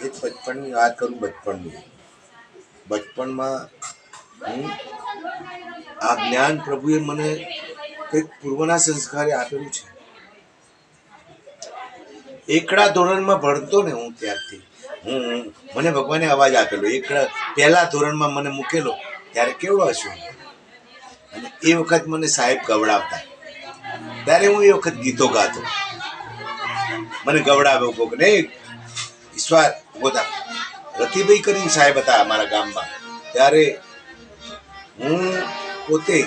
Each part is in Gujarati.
એક બચપણની વાત કરું. બચપણમાં હું આ જ્ઞાન પ્રભુએ મને કંઈક પૂર્વના સંસ્કારે આપેલું છે. એકડા ધોરણમાં ભણતો ને હું ત્યારથી મને ભગવાને અવાજ આપેલો. પહેલા ધોરણમાં મને મૂકેલો ત્યારે કેવડો હશું. અને એ વખત મને સાહેબ ગવડાવતા ત્યારે હું એ વખત ગીતો ગાતો. મને ગવડાવે કોક ને ઈશ્વર બોતા રતિભાઈ કરીને સાહેબ હતા અમારા ગામમાં. ત્યારે હું પોતે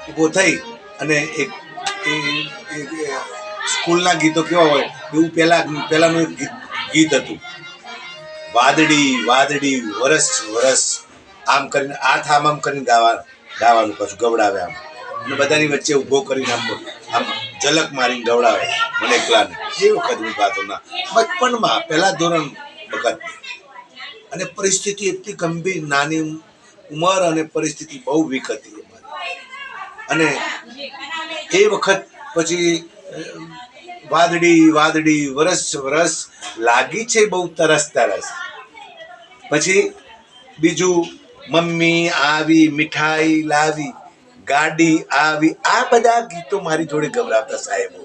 ઊભો થઈ અને એક સ્કૂલના ગીતો કેવા હોય એવું પહેલાનું એક ગીત હતું. વાદળી વાદળી વરસ વરસ આમ કરીને આમ કરીને ગાવાનું પાછું ગવડાવે આમ. અને બધાની વચ્ચે ઊભો કરીને આમ ઝલક મારીને ગવડાવે મને એકલાને. એ વખત હું ગાતો ના બચપણમાં પહેલા ધોરણ વખત. અને પરિસ્થિતિ એટલી ગંભીર, નાની ઉંમર અને પરિસ્થિતિ બહુ વીક હતી. અને એ વખત પછી વાદળી વાદળી વરસ વરસ લાગી છે બહુ તરસ. પછી બીજું મમ્મી આવી મીઠાઈ લાવી ગાડી આવી. આ બધા ગીતો મારી જોડે ગવડાવતા સાહેબો.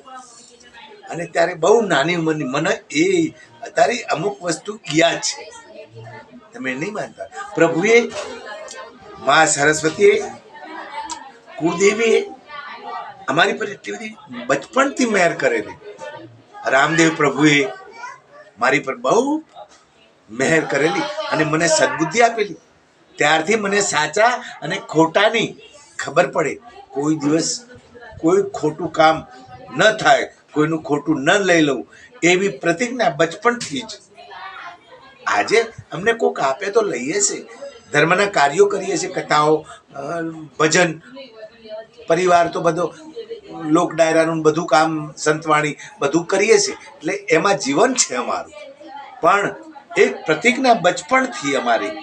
અને ત્યારે બહુ નાની ઉંમરની મને એ અત્યારે અમુક વસ્તુ યાદ છે. તમે નહીં માનતા. પ્રભુએ મા સરસ્વતીએ કુળદેવીએ અમારી પર એટલી બધી બચપણથી મહેર કરેલી. રામદેવ પ્રભુએ મારી પર બહુ મહેર કરેલી અને મને સદબુદ્ધિ આપેલી. ત્યારથી મને સાચા અને ખોટાની ખબર પડે. કોઈ દિવસ કોઈ ખોટું કામ ન થાય, કોઈનું ખોટું ન લઈ લઉં એવી પ્રતિજ્ઞા બચપણથી જ. આજે અમને કોઈક આપે તો લઈએ છે. ધર્મના કાર્યો કરીએ છીએ, કથાઓ, ભજન, પરિવાર તો બધો લોક ડાયરાનું બધું કામ, સંતવાણી બધું કરીએ છીએ. એટલે એમાં જીવન છે અમારું. પણ એક પ્રતિજ્ઞા બચપણથી અમારી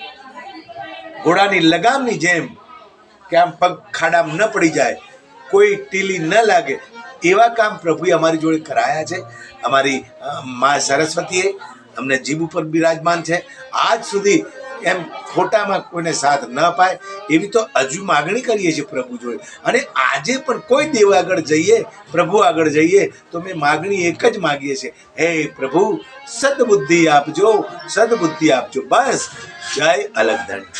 ઘોડાની લગામની જેમ કે આમ પગ ખાડામાં ન પડી જાય, કોઈ ટીલી ન લાગે એવા કામ પ્રભુએ અમારી જોડે કરાયા છે. અમારી મા સરસ્વતીએ અમને જીભ ઉપર બિરાજમાન છે. આજ સુધી એમ ખોટામાં કોઈને સાથ ન પાય એવી તો હજુ માગણી કરીએ છીએ પ્રભુ જોડે. અને આજે પણ કોઈ દેવ આગળ જઈએ, પ્રભુ આગળ જઈએ તો મેં માગણી એક જ માગીએ છીએ, હે પ્રભુ સદબુદ્ધિ આપજો, સદબુદ્ધિ આપજો. બસ. જય અલગધણી.